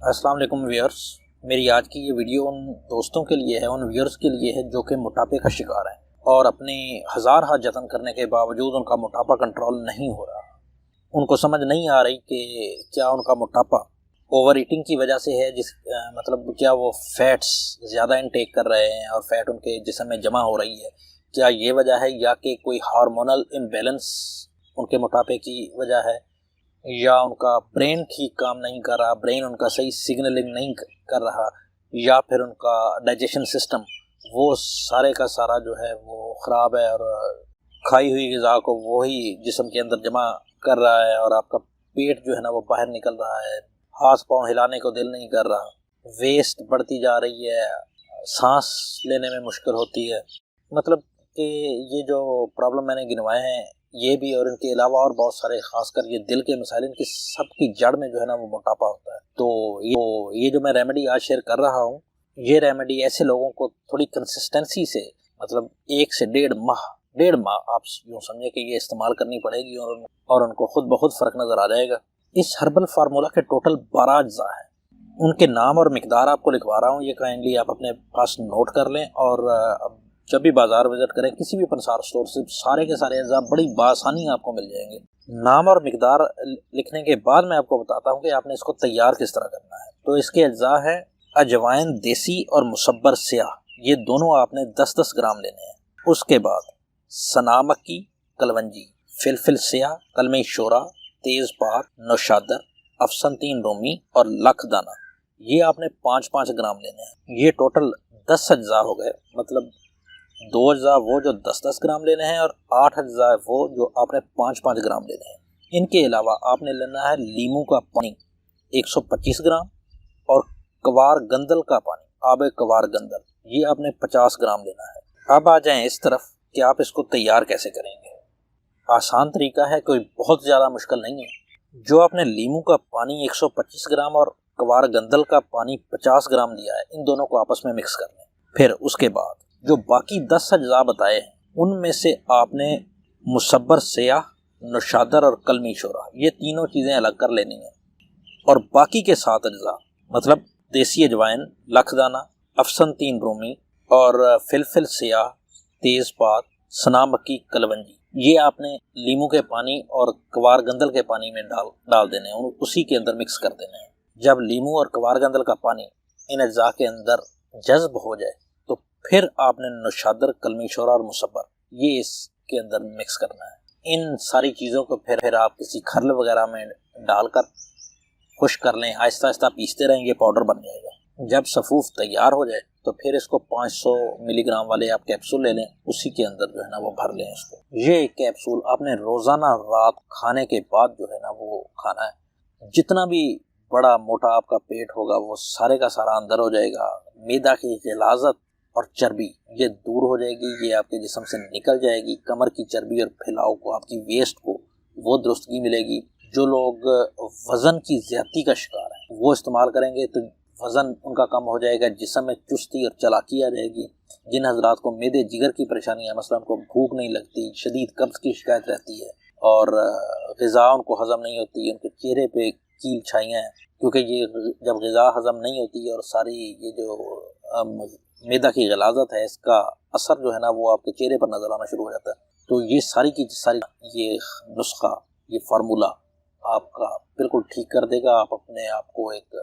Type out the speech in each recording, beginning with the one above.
السلام علیکم ویئرس، میری آج کی یہ ویڈیو ان دوستوں کے لیے ہے، ان ویئرس کے لیے ہے جو کہ موٹاپے کا شکار ہیں اور اپنے ہزار ہاتھ جتن کرنے کے باوجود ان کا موٹاپا کنٹرول نہیں ہو رہا۔ ان کو سمجھ نہیں آ رہی کہ کیا ان کا موٹاپا اوور ایٹنگ کی وجہ سے ہے، مطلب کیا وہ فیٹس زیادہ انٹیک کر رہے ہیں اور فیٹ ان کے جسم میں جمع ہو رہی ہے، کیا یہ وجہ ہے، یا کہ کوئی ہارمونل امبیلنس ان کے موٹاپے کی وجہ ہے، یا ان کا برین ٹھیک کام نہیں کر رہا، برین ان کا صحیح سگنلنگ نہیں کر رہا، یا پھر ان کا ڈائجیشن سسٹم وہ سارے کا سارا جو ہے وہ خراب ہے اور کھائی ہوئی غذا کو وہی جسم کے اندر جمع کر رہا ہے اور آپ کا پیٹ جو ہے نا وہ باہر نکل رہا ہے، ہاتھ پاؤں ہلانے کو دل نہیں کر رہا، ویسٹ بڑھتی جا رہی ہے، سانس لینے میں مشکل ہوتی ہے۔ مطلب کہ یہ جو پرابلم میں نے گنوائے ہیں یہ بھی، اور ان کے علاوہ اور بہت سارے، خاص کر یہ دل کے مسائل، ان کی سب کی جڑ میں جو ہے نا وہ موٹاپا ہوتا ہے۔ تو یہ جو میں ریمیڈی آج شیئر کر رہا ہوں، یہ ریمیڈی ایسے لوگوں کو تھوڑی کنسسٹنسی سے، مطلب 1 سے 1.5 ماہ آپ یوں سمجھیں کہ یہ استعمال کرنی پڑے گی اور ان کو خود بخود فرق نظر آ جائے گا۔ اس ہربل فارمولا کے ٹوٹل 12 اجزاء ہیں، ان کے نام اور مقدار آپ کو لکھوا رہا ہوں، یہ کائنڈلی آپ اپنے پاس نوٹ کر لیں، اور جب بھی بازار وزٹ کریں کسی بھی پنسار سٹور سے سارے کے سارے اجزاء بڑی بآسانی آپ کو مل جائیں گے۔ نام اور مقدار لکھنے کے بعد میں آپ کو بتاتا ہوں کہ آپ نے اس کو تیار کس طرح کرنا ہے۔ تو اس کے اجزاء ہیں اجوائن دیسی اور مصبر سیاہ، یہ دونوں آپ نے 10-10 گرام لینے ہیں۔ اس کے بعد سنا مکی، کلونجی، فلفل سیاہ، کلمی شورا، تیز پات، نوشادر، افسنتین رومی اور لکھ دانہ، یہ آپ نے 5-5 گرام لینے ہیں۔ یہ ٹوٹل 10 اجزاء ہو گئے، مطلب 2 اجزاء وہ جو 10-10 گرام لینے ہیں اور 8 اجزاء وہ جو آپ نے 5-5 گرام لینے ہیں۔ ان کے علاوہ آپ نے لینا ہے لیموں کا پانی 125 گرام اور کوار گندل کا پانی، آب کوار گندل، یہ آپ نے 50 گرام لینا ہے۔ اب آ جائیں اس طرف کہ آپ اس کو تیار کیسے کریں گے۔ آسان طریقہ ہے، کوئی بہت زیادہ مشکل نہیں ہے۔ جو آپ نے لیموں کا پانی 125 گرام اور کوار گندل کا پانی 50 گرام لیا ہے، ان دونوں کو آپس میں مکس کر لیں۔ پھر اس کے بعد جو باقی 10 اجزاء بتائے ہیں ان میں سے آپ نے مصبر سیاہ، نوشادر اور کلمی شورا، یہ تینوں چیزیں الگ کر لینی ہیں، اور باقی کے 7 اجزاء مطلب دیسی اجوائن، لکھ دانہ، افسنتین رومی اور فلفل سیاہ، تیز پات، سنا مکی، کلونجی، یہ آپ نے لیموں کے پانی اور کوار گندل کے پانی میں ڈال دینے ہیں، اسی کے اندر مکس کر دینے ہیں۔ جب لیموں اور کوار گندل کا پانی ان اجزاء کے اندر جذب ہو جائے تو پھر آپ نے نوشادر، کلمی شورا اور مصبر یہ اس کے اندر مکس کرنا ہے۔ ان ساری چیزوں کو پھر آپ کسی کھرل وغیرہ میں ڈال کر خشک کر لیں، آہستہ آہستہ پیستے رہیں، یہ پاؤڈر بن جائے گا۔ جب صفوف تیار ہو جائے تو پھر اس کو 500 ملی گرام والے آپ کیپسول لے لیں، اسی کے اندر جو ہے نا وہ بھر لیں اس کو۔ یہ کیپسول آپ نے روزانہ رات کھانے کے بعد جو ہے نا وہ کھانا ہے۔ جتنا بھی بڑا موٹا آپ کا پیٹ ہوگا وہ سارے کا سارا اندر ہو جائے گا، معدہ کی غلاظت اور چربی یہ دور ہو جائے گی، یہ آپ کے جسم سے نکل جائے گی، کمر کی چربی اور پھیلاؤ کو، آپ کی ویسٹ کو وہ درستگی ملے گی۔ جو لوگ وزن کی زیادتی کا شکار ہیں وہ استعمال کریں گے تو وزن ان کا کم ہو جائے گا، جسم میں چستی اور چالاکی آ جائے گی۔ جن حضرات کو معدے جگر کی پریشانی ہے، مثلا ان کو بھوک نہیں لگتی، شدید قبض کی شکایت رہتی ہے اور غذا ان کو ہضم نہیں ہوتی، ان کے چہرے پہ کیل چھائیاں ہیں، کیونکہ یہ جب غذا ہضم نہیں ہوتی اور ساری یہ جو معدہ کی غلاظت ہے اس کا اثر جو ہے نا وہ آپ کے چہرے پر نظر آنا شروع ہو جاتا ہے۔ تو یہ ساری کی ساری یہ نسخہ، یہ فارمولا آپ کا بالکل ٹھیک کر دے گا، آپ اپنے آپ کو ایک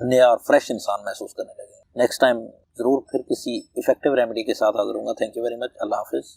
نیا اور فریش انسان محسوس کرنے لگیں۔ نیکسٹ ٹائم ضرور پھر کسی افیکٹو ریمیڈی کے ساتھ حاضر ہوں گا۔ تھینک یو ویری مچ، اللہ حافظ۔